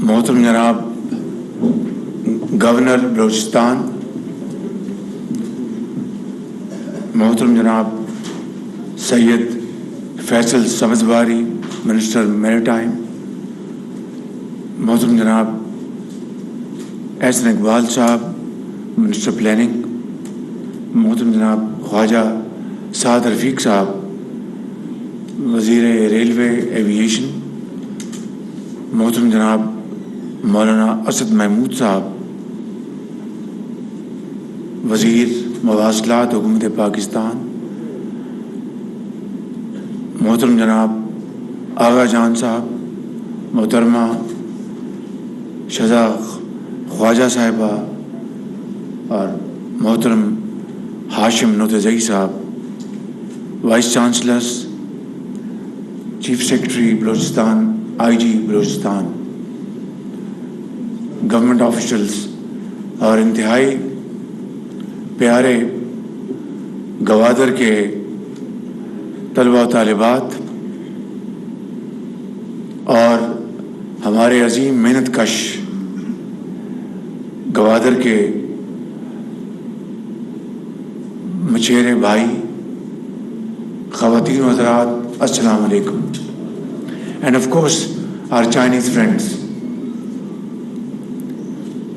محترم جناب گورنر بلوچستان، محترم جناب سید فیصل سبزواری منسٹر میری ٹائم، محترم جناب احسن اقبال صاحب منسٹر پلاننگ، محترم جناب خواجہ سعد رفیق صاحب وزیر ریلوے ایویشن، محترم جناب مولانا اسد محمود صاحب وزیر مواصلات حکومت پاکستان، محترم جناب آغا جان صاحب، محترمہ شذا خواجہ صاحبہ اور محترم ہاشم نوتزئی صاحب، vice chancellors, chief secretary Balochistan, I G Balochistan, government officials اور انتہائی پیارے گوادر کے طلباء و طالبات اور ہمارے عظیم محنت کش گوادر کے مچھیرے بھائی، خواتین و حضرات، السلام علیکم. And of course our Chinese friends.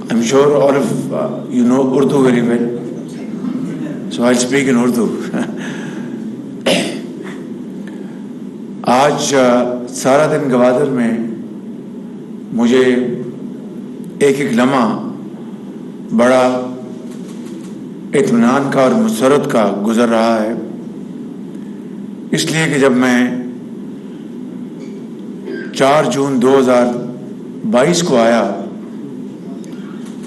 I'm sure all of you know Urdu very well, so I'll speak in Urdu. آج سارا دن گوادر میں مجھے ایک ایک لمحہ بڑا اطمینان کا اور مسرت کا گزر رہا ہے، اس لیے کہ جب میں 4 جون 2022 کو آیا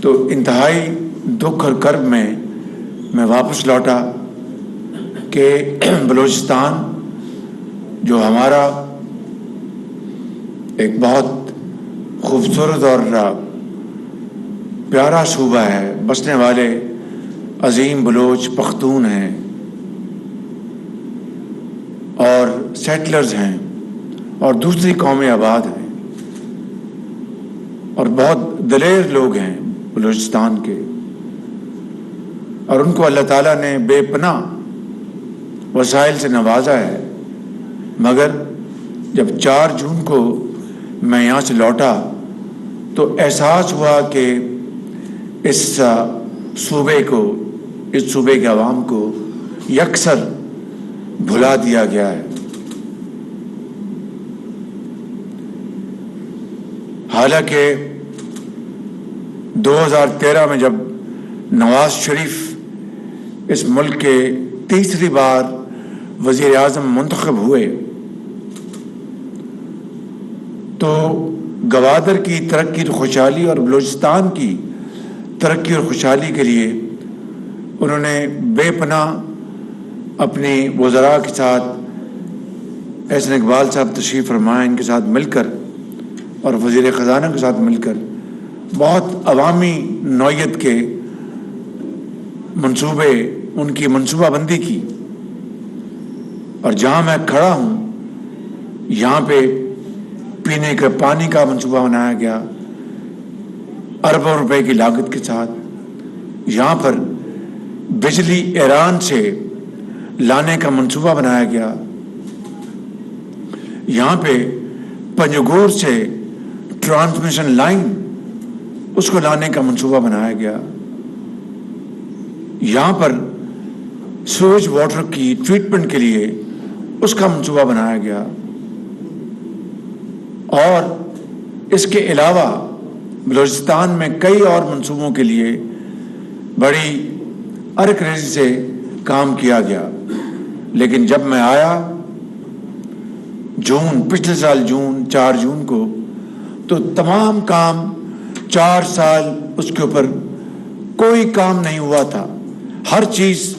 تو انتہائی دکھ اور کرب میں واپس لوٹا کہ بلوچستان جو ہمارا ایک بہت خوبصورت اور پیارا صوبہ ہے، بسنے والے عظیم بلوچ پختون ہیں اور سیٹلرز ہیں اور دوسری قومیں آباد ہیں اور بہت دلیر لوگ ہیں بلوچستان کے، اور ان کو اللہ تعالیٰ نے بے پناہ وسائل سے نوازا ہے. مگر جب 4 جون کو میں یہاں سے لوٹا تو احساس ہوا کہ اس صوبے کے عوام کو یکسر بھلا دیا گیا ہے. حالانکہ 2013 میں جب نواز شریف اس ملک کے تیسری بار وزیر اعظم منتخب ہوئے تو گوادر کی ترقی اور خوشحالی اور بلوچستان کی ترقی اور خوشحالی کے لیے انہوں نے بے پناہ اپنی وزراء کے ساتھ، احسن اقبال صاحب تشریف فرمائے، ان کے ساتھ مل کر اور وزیر خزانہ کے ساتھ مل کر بہت عوامی نوعیت کے منصوبے، ان کی منصوبہ بندی کی. اور جہاں میں کھڑا ہوں یہاں پہ پینے کے پانی کا منصوبہ بنایا گیا اربوں روپے کی لاگت کے ساتھ. یہاں پر بجلی ایران سے لانے کا منصوبہ بنایا گیا. یہاں پہ پنجگور سے ٹرانسمیشن لائن اس کو لانے کا منصوبہ بنایا گیا. یہاں پر سویج واٹر کی ٹریٹمنٹ کے لیے اس کا منصوبہ بنایا گیا. اور اس کے علاوہ بلوچستان میں کئی اور منصوبوں کے لیے بڑی ارک ریزی سے کام کیا گیا. لیکن جب میں آیا پچھلے سال 4 جون کو تو تمام کام 4 سال اس کے اوپر کوئی کام نہیں ہوا تھا. ہر چیز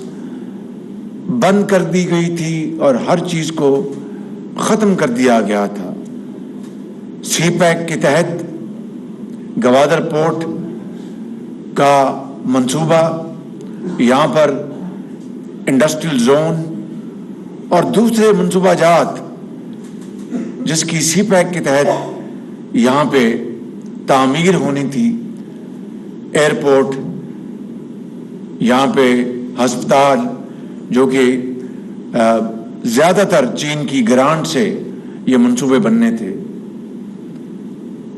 بند کر دی گئی تھی اور ہر چیز کو ختم کر دیا گیا تھا. سی پیک کے تحت گوادر پورٹ کا منصوبہ، یہاں پر انڈسٹریل زون اور دوسرے منصوبہ جات جس کی سی پیک کے تحت یہاں پہ تعمیر ہونی تھی، ایئرپورٹ، یہاں پہ ہسپتال، جو کہ زیادہ تر چین کی گرانٹ سے یہ منصوبے بننے تھے،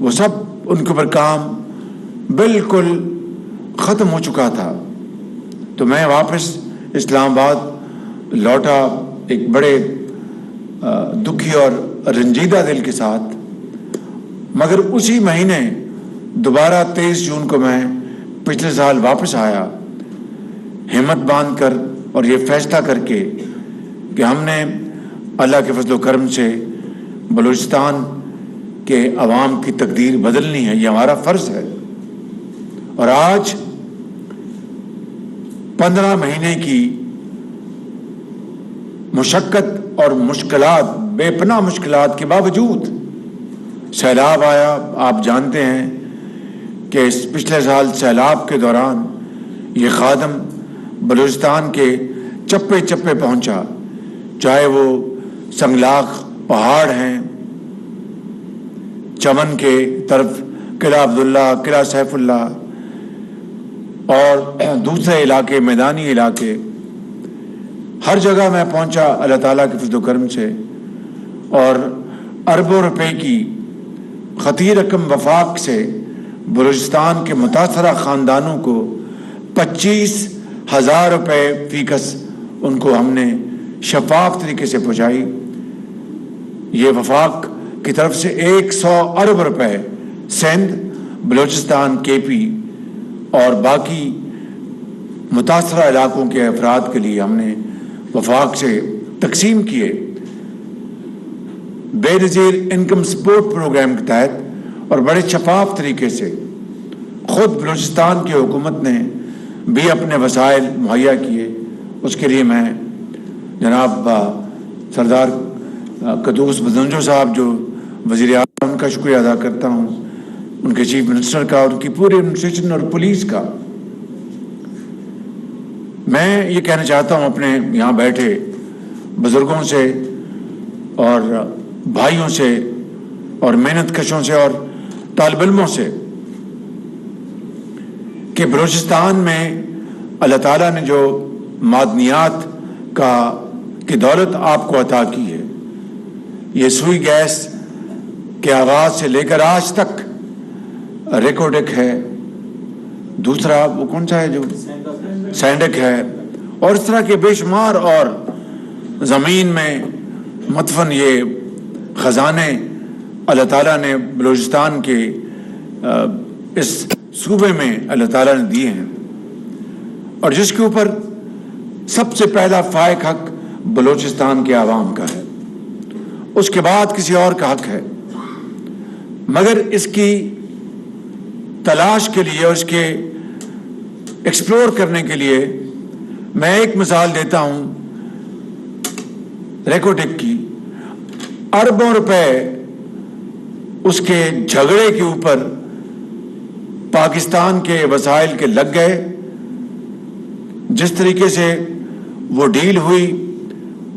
وہ سب ان کے اوپر کام بالکل ختم ہو چکا تھا. تو میں واپس اسلام آباد لوٹا ایک بڑے دکھی اور رنجیدہ دل کے ساتھ. مگر اسی مہینے دوبارہ 23 جون کو میں پچھلے سال واپس آیا، ہمت باندھ کر اور یہ فیصلہ کر کے کہ ہم نے اللہ کے فضل و کرم سے بلوچستان کے عوام کی تقدیر بدلنی ہے، یہ ہمارا فرض ہے. اور آج 15 مہینے کی مشقت اور مشکلات، بے پناہ مشکلات کے باوجود سیلاب آیا. آپ جانتے ہیں کہ اس پچھلے سال سیلاب کے دوران یہ خادم بلوچستان کے چپے چپے پہنچا، چاہے وہ سنگلاخ پہاڑ ہیں، چمن کے طرف قلعہ عبداللہ، قلعہ سیف اللہ، اور دوسرے علاقے، میدانی علاقے، ہر جگہ میں پہنچا اللہ تعالیٰ کے فضل و کرم سے. اور اربوں روپے کی خطیر رقم وفاق سے بلوچستان کے متاثرہ خاندانوں کو 25,000 روپے فی کس ان کو ہم نے شفاف طریقے سے پہنچائی. یہ وفاق کی طرف سے 100 ارب روپے سندھ، بلوچستان، کے پی اور باقی متاثرہ علاقوں کے افراد کے لیے ہم نے وفاق سے تقسیم کیے. بے نظیر انکم سپورٹ پروگرام کے تحت اور بڑے شفاف طریقے سے خود بلوچستان کی حکومت نے بھی اپنے وسائل مہیا کیے. اس کے لیے میں جناب سردار قدوس بدنجو صاحب جو وزیر اعظم، ان کا شکریہ ادا کرتا ہوں، ان کے چیف منسٹر کا اور ان کی پوری ایڈمنسٹریشن اور پولیس کا. میں یہ کہنا چاہتا ہوں اپنے یہاں بیٹھے بزرگوں سے اور بھائیوں سے اور محنت کشوں سے اور طالب علموں سے کہ بلوچستان میں اللہ تعالیٰ نے جو معدنیات کی دولت آپ کو عطا کی ہے، یہ سوئی گیس کے آغاز سے لے کر آج تک ریکوڈک ہے، دوسرا وہ کون سا ہے جو سینڈک ہے، اور اس طرح کے بے شمار اور زمین میں مدفن یہ خزانے اللہ تعالیٰ نے بلوچستان کے اس صوبے میں اللہ تعالیٰ نے دیے ہیں، اور جس کے اوپر سب سے پہلا فائق حق بلوچستان کے عوام کا ہے، اس کے بعد کسی اور کا حق ہے. مگر اس کی تلاش کے لیے اور اس کے ایکسپلور کرنے کے لیے میں ایک مثال دیتا ہوں ریکوٹک کی. اربوں روپے اس کے جھگڑے کے اوپر پاکستان کے وسائل کے لگ گئے. جس طریقے سے وہ ڈیل ہوئی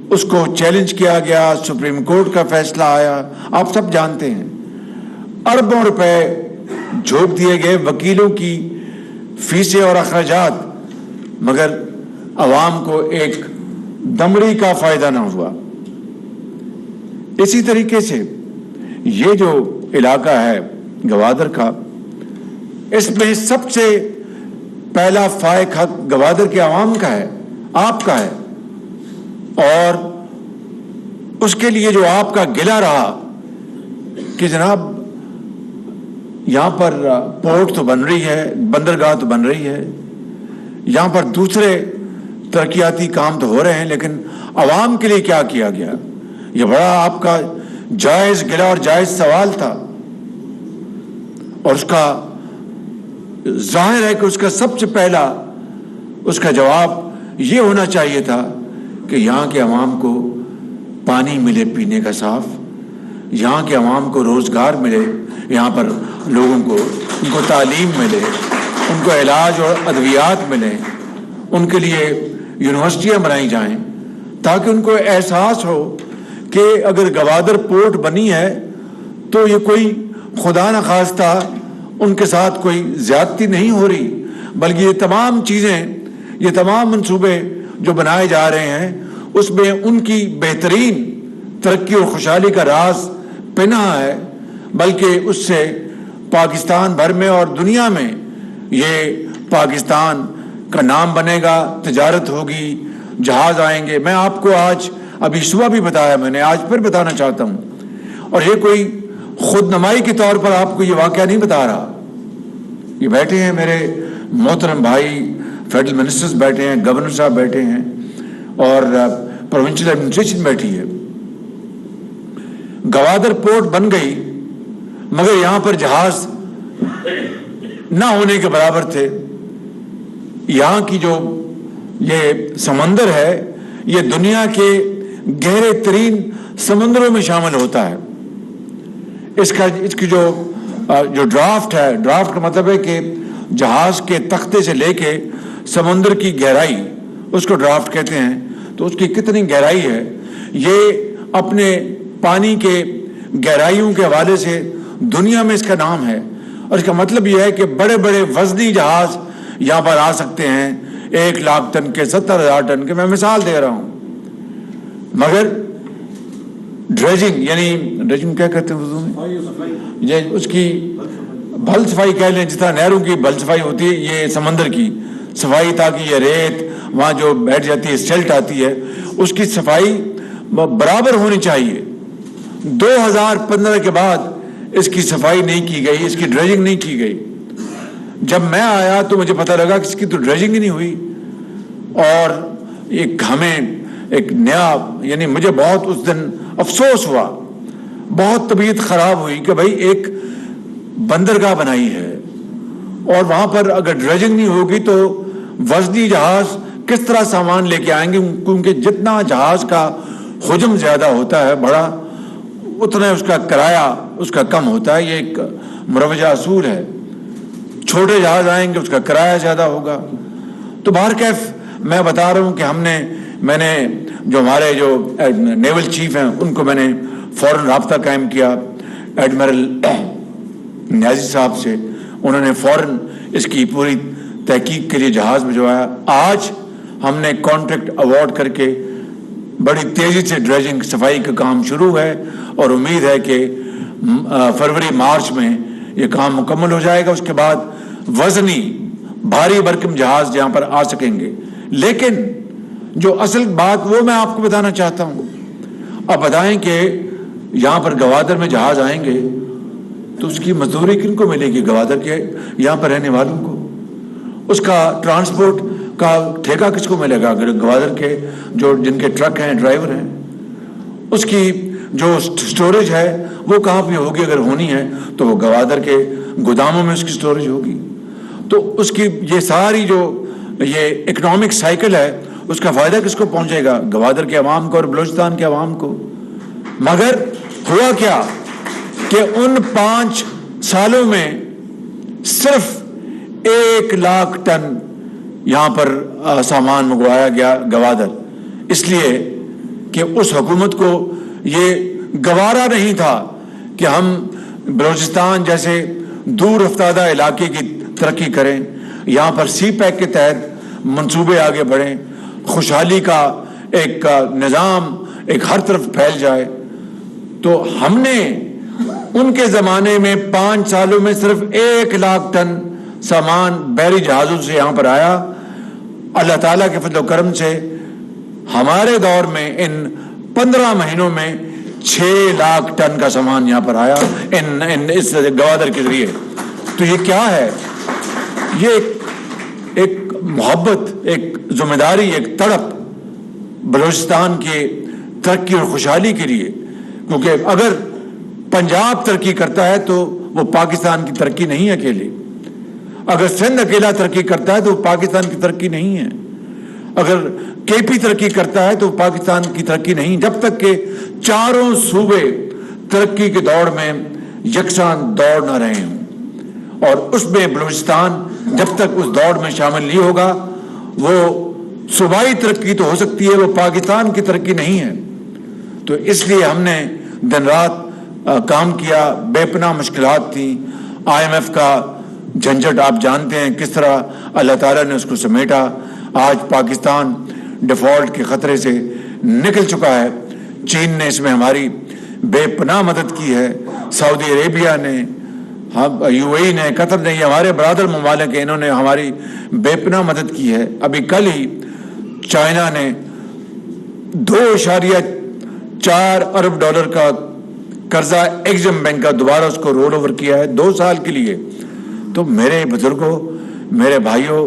اس کو چیلنج کیا گیا، سپریم کورٹ کا فیصلہ آیا، آپ سب جانتے ہیں. اربوں روپے جھونک دیے گئے، وکیلوں کی فیسیں اور اخراجات، مگر عوام کو ایک دمڑی کا فائدہ نہ ہوا. اسی طریقے سے یہ جو علاقہ ہے گوادر کا، اس میں سب سے پہلا فائق حق گوادر کے عوام کا ہے، آپ کا ہے. اور اس کے لیے جو آپ کا گلہ رہا کہ جناب یہاں پر پورٹ تو بن رہی ہے، بندرگاہ تو بن رہی ہے، یہاں پر دوسرے ترقیاتی کام تو ہو رہے ہیں، لیکن عوام کے لیے کیا کیا گیا؟ یہ بڑا آپ کا جائز گلہ اور جائز سوال تھا، اور اس کا ظاہر ہے کہ اس کا سب سے پہلا اس کا جواب یہ ہونا چاہیے تھا کہ یہاں کے عوام کو پانی ملے پینے کا صاف، یہاں کے عوام کو روزگار ملے، یہاں پر لوگوں کو ان کو تعلیم ملے، ان کو علاج اور ادویات ملے، ان کے لیے یونیورسٹیاں بنائی جائیں، تاکہ ان کو احساس ہو کہ اگر گوادر پورٹ بنی ہے تو یہ کوئی خدا نخواستہ ان کے ساتھ کوئی زیادتی نہیں ہو رہی، بلکہ یہ تمام چیزیں، یہ تمام منصوبے جو بنائے جا رہے ہیں، اس میں ان کی بہترین ترقی اور خوشحالی کا راز پنہا ہے، بلکہ اس سے پاکستان بھر میں اور دنیا میں یہ پاکستان کا نام بنے گا، تجارت ہوگی، جہاز آئیں گے۔ میں آپ کو آج ابھی صبح بھی بتایا، میں نے آج پھر بتانا چاہتا ہوں، اور یہ کوئی خود نمائی کے طور پر آپ کو یہ واقعہ نہیں بتا رہا۔ یہ بیٹھے ہیں میرے محترم بھائی، فیڈرل منسٹرز بیٹھے ہیں، گورنر صاحب بیٹھے ہیں، اور پروونشل ایڈمنسٹریشن بیٹھی ہے۔ گوادر پورٹ بن گئی، مگر یہاں پر جہاز نہ ہونے کے برابر تھے۔ یہاں کی جو یہ سمندر ہے، یہ دنیا کے گہرے ترین سمندروں میں شامل ہوتا ہے۔ اس کی جو ڈرافٹ ہے، ڈرافٹ کا مطلب ہے کہ جہاز کے تختے سے لے کے سمندر کی گہرائی، اس کو ڈرافٹ کہتے ہیں۔ تو اس کی کتنی گہرائی ہے، یہ اپنے پانی کے گہرائیوں کے حوالے سے دنیا میں اس کا نام ہے، اور اس کا مطلب یہ ہے کہ بڑے بڑے وزنی جہاز یہاں پر آ سکتے ہیں، 1,00,000 ٹن کے، 70,000 ٹن کے، میں مثال دے رہا ہوں۔ مگر ڈریجنگ، یعنی ڈریجنگ کیا کہتے ہیں اردو میں، یہ اس کی بھل صفائی کہہ لیں، جس طرح نہروں کی بھل صفائی ہوتی ہے، یہ سمندر کی صفائی، تاکہ یہ ریت وہاں جو بیٹھ جاتی ہے، سیلٹ آتی ہے، اس کی صفائی برابر ہونی چاہیے۔ 2015 کے بعد اس کی صفائی نہیں کی گئی، اس کی ڈریجنگ نہیں کی گئی۔ جب میں آیا تو مجھے پتہ لگا کہ اس کی تو ڈریجنگ ہی نہیں ہوئی، اور ہمیں ایک نیا، یعنی مجھے بہت اس دن افسوس ہوا، بہت طبیعت خراب ہوئی کہ بھائی ایک بندرگاہ بنائی ہے، اور وہاں پر اگر ڈریجنگ نہیں ہوگی تو وزنی جہاز کس طرح سامان لے کے آئیں گے، کیونکہ جتنا جہاز کا حجم زیادہ ہوتا ہے، بڑا، اتنا اس کا کرایہ اس کا کم ہوتا ہے۔ یہ ایک مروجہ اصول ہے، چھوٹے جہاز آئیں گے اس کا کرایہ زیادہ ہوگا۔ تو بہرکیف میں بتا رہا ہوں کہ میں نے جو ہمارے جو نیول چیف ہیں ان کو میں نے فوراً رابطہ قائم کیا ایڈمرل نیازی صاحب سے، انہوں نے فوراً اس کی پوری تحقیق کے لیے جہاز بھجوایا۔ آج ہم نے کانٹریکٹ ایوارڈ کر کے بڑی تیزی سے ڈریجنگ صفائی کا کام شروع ہے، اور امید ہے کہ فروری مارچ میں یہ کام مکمل ہو جائے گا۔ اس کے بعد وزنی بھاری بھرکم جہاز یہاں پر آ سکیں گے۔ لیکن جو اصل بات وہ میں آپ کو بتانا چاہتا ہوں، اب بتائیں کہ یہاں پر گوادر میں جہاز آئیں گے تو اس کی مزدوری کن کو ملے گی؟ گوادر کے یہاں پر رہنے والوں کو۔ اس کا ٹرانسپورٹ کا ٹھیکہ کس کو ملے گا؟ گوادر کے جن کے ٹرک ہیں، ڈرائیور ہیں۔ اس کی جو سٹوریج ہے وہ کہاں پہ ہوگی؟ اگر ہونی ہے تو وہ گوادر کے گوداموں میں اس کی سٹوریج ہوگی۔ تو اس کی یہ ساری جو یہ اکنامک سائیکل ہے، اس کا فائدہ کس کو پہنچے گا؟ گوادر کے عوام کو اور بلوچستان کے عوام کو۔ مگر ہوا کیا کہ ان 5 سالوں میں صرف 1,00,000 ٹن یہاں پر سامان منگوایا گیا گوادر، اس لیے کہ اس حکومت کو یہ گوارا نہیں تھا کہ ہم بلوچستان جیسے دور افتادہ علاقے کی ترقی کریں، یہاں پر سی پیک کے تحت منصوبے آگے بڑھیں، خوشحالی کا ایک نظام ایک ہر طرف پھیل جائے۔ تو ہم نے ان کے زمانے میں 5 سالوں میں صرف 1,00,000 ٹن سامان بحری جہازوں سے یہاں پر آیا۔ اللہ تعالیٰ کے فضل و کرم سے ہمارے دور میں ان 15 مہینوں میں 6,00,000 ٹن کا سامان یہاں پر آیا اس گوادر کے ذریعے۔ تو یہ کیا ہے؟ یہ ایک محبت، ایک ذمہ داری، ایک تڑپ بلوچستان کی ترقی اور خوشحالی کے لیے، کیونکہ اگر پنجاب ترقی کرتا ہے تو وہ پاکستان کی ترقی نہیں ہے اکیلی، اگر سندھ اکیلا ترقی کرتا ہے تو وہ پاکستان کی ترقی نہیں ہے، اگر کے پی ترقی کرتا ہے تو پاکستان کی ترقی نہیں، جب تک کہ چاروں صوبے ترقی کی دوڑ میں یکساں دوڑ نہ رہے ہوں، اور اس میں بلوچستان جب تک اس دوڑ میں شامل نہیں ہوگا، وہ صوبائی ترقی تو ہو سکتی ہے، وہ پاکستان کی ترقی نہیں ہے۔ تو اس لیے ہم نے دن رات کام کیا، بے پناہ مشکلات تھیں، IMF کا جھنجھٹ آپ جانتے ہیں کس طرح اللہ تعالیٰ نے اس کو سمیٹا. آج پاکستان ڈیفالٹ کے خطرے سے نکل چکا ہے. چین نے اس میں ہماری بے پناہ مدد کی ہے. سعودی عربیہ نے, UAE نے, قطر نے, یہ ہمارے برادر ممالک ہیں, انہوں نے ہماری بے پناہ مدد کی ہے. ابھی کل ہی چائنا نے $2.4 ارب کا قرضہ ایگزم بینک کا دوبارہ اس کو رول اوور کیا ہے 2 سال کے لیے. تو میرے بزرگوں, میرے بھائیوں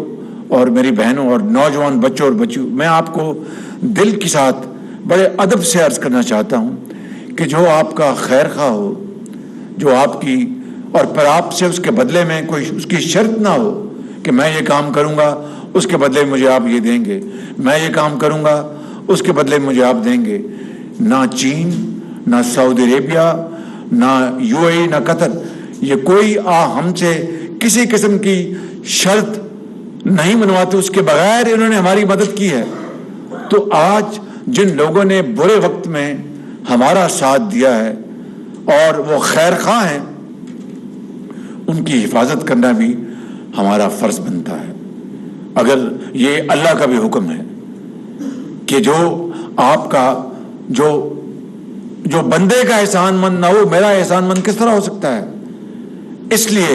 اور میری بہنوں اور نوجوان بچوں اور بچیوں, میں آپ کو دل کے ساتھ بڑے ادب سے عرض کرنا چاہتا ہوں کہ جو آپ کا خیر خواہ ہو, جو آپ کی, اور پھر آپ سے اس کے بدلے میں کوئی اس کی شرط نہ ہو کہ میں یہ کام کروں گا اس کے بدلے مجھے آپ یہ دیں گے, میں یہ کام کروں گا اس کے بدلے مجھے آپ دیں گے. نہ چین, نہ سعودی عربیہ, نہ UAE, نہ قطر, یہ کوئی ہم سے کسی قسم کی شرط نہیں منواتے, اس کے بغیر انہوں نے ہماری مدد کی ہے. تو آج جن لوگوں نے برے وقت میں ہمارا ساتھ دیا ہے اور وہ خیر خواہ ہیں, ان کی حفاظت کرنا بھی ہمارا فرض بنتا ہے. اگر یہ اللہ کا بھی حکم ہے کہ جو آپ کا جو بندے کا احسان مند نہ ہو, میرا احسان مند کس طرح ہو سکتا ہے. اس لیے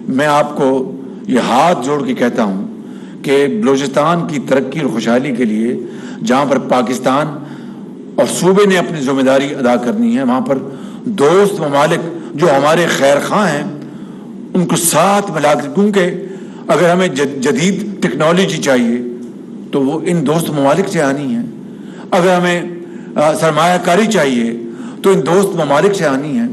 میں آپ کو یہ ہاتھ جوڑ کے کہتا ہوں کہ بلوچستان کی ترقی اور خوشحالی کے لیے جہاں پر پاکستان اور صوبے نے اپنی ذمہ داری ادا کرنی ہے, وہاں پر دوست ممالک جو ہمارے خیر خواہ ہیں ان کو ساتھ ملا کر, کیونکہ اگر ہمیں جدید ٹیکنالوجی چاہیے تو وہ ان دوست ممالک سے آنی ہے, اگر ہمیں سرمایہ کاری چاہیے تو ان دوست ممالک سے آنی ہے.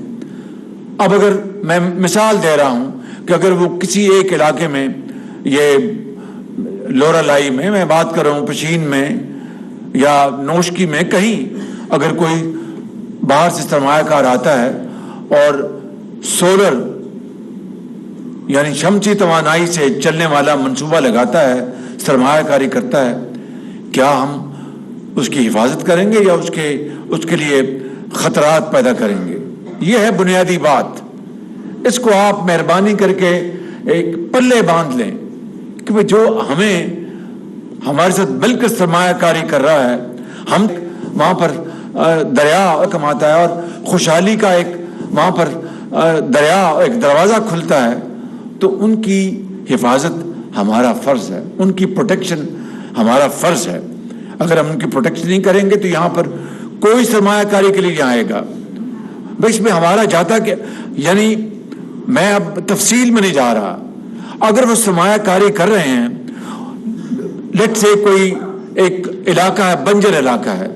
اب اگر میں مثال دے رہا ہوں کہ اگر وہ کسی ایک علاقے میں, یہ لورا لائی میں بات کر رہا ہوں, پشین میں یا نوشکی میں, کہیں اگر کوئی باہر سے سرمایہ کار آتا ہے اور سولر یعنی شمسی توانائی سے چلنے والا منصوبہ لگاتا ہے, سرمایہ کاری کرتا ہے, کیا ہم اس کی حفاظت کریں گے یا اس کے لیے خطرات پیدا کریں گے؟ یہ ہے بنیادی بات. اس کو آپ مہربانی کر کے ایک پلے باندھ لیں کہ جو ہمارے ساتھ مل کر سرمایہ کاری کر رہا ہے, ہم وہاں پر دریا کماتا ہے اور خوشحالی کا ایک وہاں پر دریا ایک دروازہ کھلتا ہے, تو ان کی حفاظت ہمارا فرض ہے, ان کی پروٹیکشن ہمارا فرض ہے. اگر ہم ان کی پروٹیکشن نہیں کریں گے تو یہاں پر کوئی سرمایہ کاری کے لیے یہاں آئے گا. بس میں ہمارا جاتا کہ یعنی میں اب تفصیل میں نہیں جا رہا, اگر وہ سرمایہ کاری کر رہے ہیں, لیٹ سے کوئی ایک علاقہ ہے, بنجر علاقہ ہے,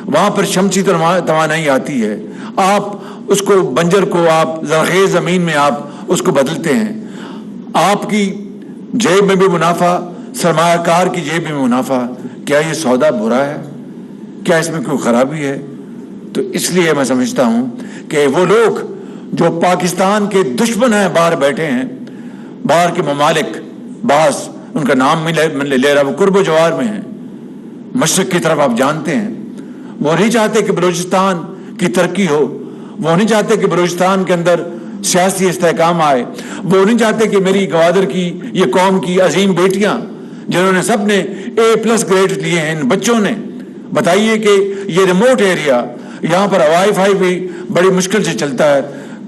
وہاں پر شمسی توانائی آتی ہے, آپ اس کو بنجر کو آپ زرخیز زمین میں آپ اس کو بدلتے ہیں, آپ کی جیب میں بھی منافع, سرمایہ کار کی جیب میں منافع. کیا یہ سودا برا ہے؟ کیا اس میں کوئی خرابی ہے؟ تو اس لیے میں سمجھتا ہوں کہ وہ لوگ جو پاکستان کے دشمن ہیں, باہر بیٹھے ہیں, باہر کے ممالک, بعض ان کا نام میں لے رہا, وہ قرب و جوار میں ہیں, مشرق کی طرف آپ جانتے ہیں, وہ نہیں چاہتے کہ بلوچستان کی ترقی ہو, وہ نہیں چاہتے کہ بلوچستان کے اندر سیاسی استحکام آئے, وہ نہیں چاہتے کہ میری گوادر کی, یہ قوم کی عظیم بیٹیاں جنہوں نے سب نے A+ گریڈ لیے ہیں, ان بچوں نے, بتائیے کہ یہ ریموٹ ایریا, یہاں پر وائی فائی بھی بڑی مشکل سے چلتا ہے,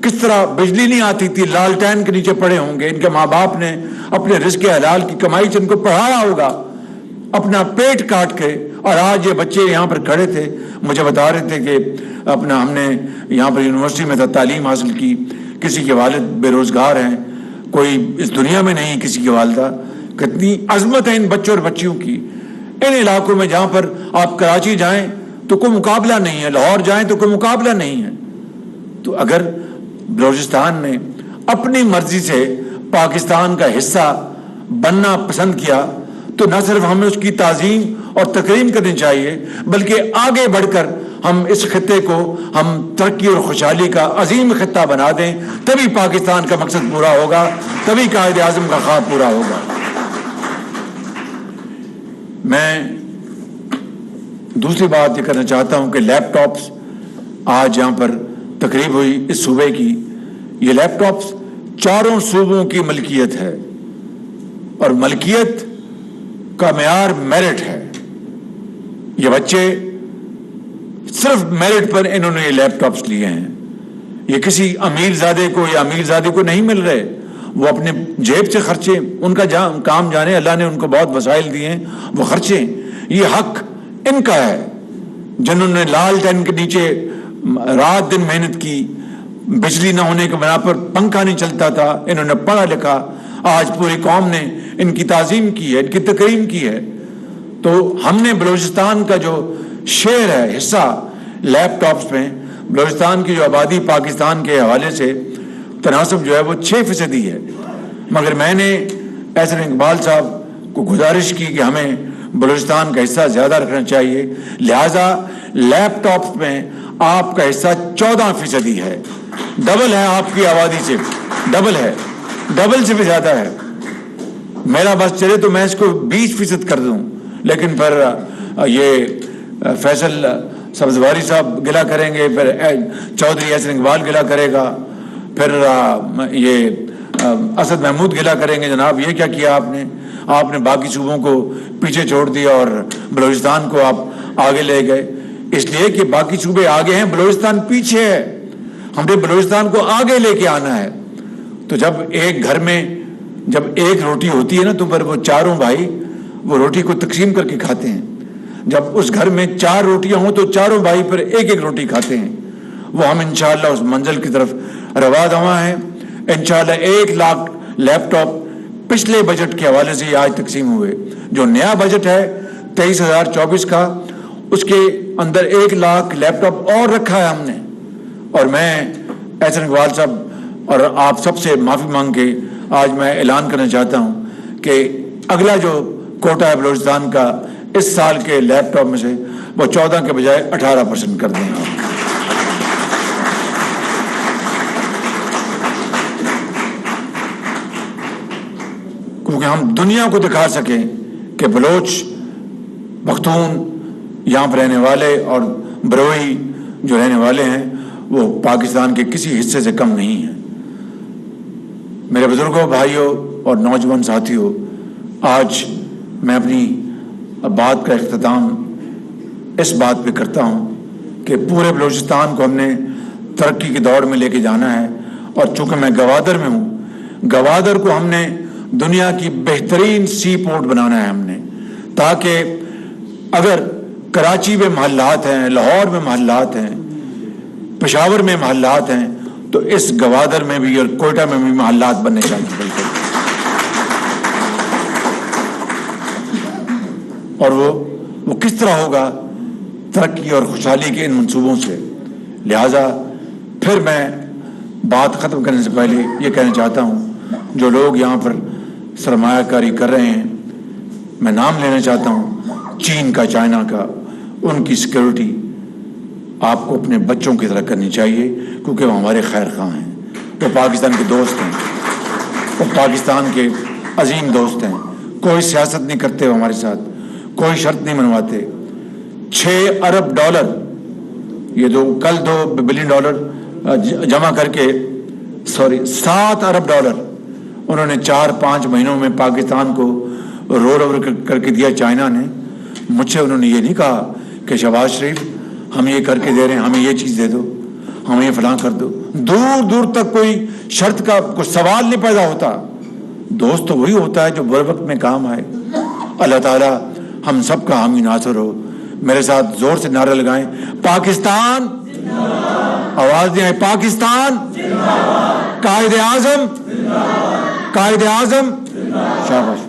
کس طرح بجلی نہیں آتی تھی, لالٹین کے نیچے پڑے ہوں گے, ان کے ماں باپ نے اپنے رزق حلال کی کمائی سے ان کو پڑھایا ہوگا اپنا پیٹ کاٹ کے, اور آج یہ بچے یہاں پر کھڑے تھے, مجھے بتا رہے تھے کہ ہم نے یہاں پر یونیورسٹی میں تعلیم حاصل کی, کسی کے والد بے روزگار ہیں, کوئی اس دنیا میں نہیں, کسی کی والدہ. کتنی عظمت ہے ان بچوں اور بچیوں کی. ان علاقوں میں جہاں پر آپ کراچی جائیں تو کوئی مقابلہ نہیں ہے, لاہور جائیں تو کوئی مقابلہ نہیں ہے. تو اگر بلوچستان نے اپنی مرضی سے پاکستان کا حصہ بننا پسند کیا تو نہ صرف ہمیں اس کی تعظیم اور تکریم کرنی چاہیے, بلکہ آگے بڑھ کر ہم اس خطے کو ہم ترقی اور خوشحالی کا عظیم خطہ بنا دیں, تبھی پاکستان کا مقصد پورا ہوگا, تبھی قائد اعظم کا خواب پورا ہوگا. میں دوسری بات یہ کرنا چاہتا ہوں کہ لیپ ٹاپس, آج یہاں پر تقریب ہوئی اس صوبے کی, یہ لیپ ٹاپس چاروں صوبوں کی ملکیت ہے، اور ملکیت کا معیار میرٹ ہے۔ یہ بچے صرف میرٹ پر انہوں نے یہ لیپ ٹاپس لیے ہیں، یہ کسی امیر زادے کو یا امیر زادے کو نہیں مل رہے، وہ اپنے جیب سے خرچے، ان کا کام جانے، اللہ نے ان کو بہت وسائل دیے ہیں، وہ خرچیں، یہ حق ان کا ہے جنہوں نے لال ٹین کے نیچے رات دن محنت کی، بجلی نہ ہونے کے بنا پر پنکھا نہیں چلتا تھا، انہوں نے پڑھا لکھا، آج پوری قوم نے ان کی تعظیم کی ہے، ان کی تکریم کی ہے۔ تو ہم نے بلوچستان کا جو شیئر ہے، حصہ لیپ ٹاپس میں، بلوچستان کی جو آبادی پاکستان کے حوالے سے تناسب جو ہے وہ 6% ہے، مگر میں نے احسن اقبال صاحب کو گزارش کی کہ ہمیں بلوچستان کا حصہ زیادہ رکھنا چاہیے، لہٰذا لیپ ٹاپس میں آپ کا حصہ 14% ہے، ڈبل ہے آپ کی آبادی سے، ڈبل ہے، ڈبل سے بھی زیادہ ہے۔ میرا بس چلے تو میں اس کو 20% کر دوں، لیکن پھر یہ فیصل سبزواری صاحب گلا کریں گے، پھر چودھری احسن اقبال گلا کرے گا، پھر یہ اسد محمود گلا کریں گے، جناب یہ کیا کیا آپ نے باقی صوبوں کو پیچھے چھوڑ دیا اور بلوچستان کو آپ آگے لے گئے۔ اس لیے کہ باقی صوبے آگے ہیں، بلوچستان پیچھے ہے، ہم نے بلوچستان کو آگے لے کے آنا ہے۔ تو جب ایک گھر میں جب ایک روٹی ہوتی ہے نا، تو پھر وہ چاروں بھائی وہ روٹی کو تقسیم کر کے کھاتے ہیں۔ جب اس گھر میں 4 روٹیاں ہوں تو چاروں بھائی پھر ایک ایک روٹی کھاتے ہیں۔ وہ ہم انشاءاللہ اس منزل کی طرف روا دواں ہیں۔ انشاءاللہ 1 لاکھ لیپ ٹاپ پچھلے بجٹ کے حوالے سے آج تقسیم ہوئے۔ جو نیا بجٹ ہے 23,024 کا، اس کے اندر 1 لاکھ لیپ ٹاپ اور رکھا ہے ہم نے۔ اور میں احسن اقبال صاحب اور آپ سب سے معافی مانگ کے آج میں اعلان کرنا چاہتا ہوں کہ اگلا جو کوٹا ہے بلوچستان کا اس سال کے لیپ ٹاپ میں سے وہ 14 کے بجائے 18% کر دیں گے۔ کیونکہ ہم دنیا کو دکھا سکیں کہ بلوچ، پختون یہاں پر رہنے والے اور بروئی جو رہنے والے ہیں وہ پاکستان کے کسی حصے سے کم نہیں ہیں۔ میرے بزرگوں، بھائیوں اور نوجوان ساتھیوں، آج میں اپنی بات کا اختتام اس بات پہ کرتا ہوں کہ پورے بلوچستان کو ہم نے ترقی کی دوڑ میں لے کے جانا ہے، اور چونکہ میں گوادر میں ہوں، گوادر کو ہم نے دنیا کی بہترین سی پورٹ بنانا ہے ہم نے، تاکہ اگر کراچی میں محلات ہیں، لاہور میں محلات ہیں، پشاور میں محلات ہیں، تو اس گوادر میں بھی اور کوئٹہ میں بھی محلات بننے چاہیے۔ بالکل۔ اور وہ کس طرح ہوگا؟ ترقی اور خوشحالی کے ان منصوبوں سے۔ لہٰذا پھر میں بات ختم کرنے سے پہلے یہ کہنا چاہتا ہوں، جو لوگ یہاں پر سرمایہ کاری کر رہے ہیں، میں نام لینا چاہتا ہوں، چین کا، چائنا کا، ان کی سیکیورٹی آپ کو اپنے بچوں کی طرح کرنی چاہیے، کیونکہ وہ ہمارے خیر خواہ ہیں، وہ پاکستان کے دوست ہیں، وہ پاکستان کے عظیم دوست ہیں، کوئی سیاست نہیں کرتے وہ ہمارے ساتھ، کوئی شرط نہیں منواتے۔ 6 ارب ڈالر، یہ کل $2 بلین جمع کر کے 7 ارب ڈالر انہوں نے 4-5 مہینوں میں پاکستان کو رول اوور کر کے دیا چائنا نے۔ مجھ سے انہوں نے یہ نہیں کہا کہ شہباز شریف ہم یہ کر کے دے رہے ہیں، ہمیں یہ چیز دے دو، ہمیں یہ فلاں کر دو۔ دور دور تک کوئی شرط کا کوئی سوال نہیں پیدا ہوتا۔ دوست تو وہی ہوتا ہے جو برے وقت میں کام آئے۔ اللہ تعالیٰ ہم سب کا حامی ناصر ہو۔ میرے ساتھ زور سے نعرہ لگائیں، پاکستان، آواز دیں، پاکستان، قائد اعظم، قائد اعظم، شاباش۔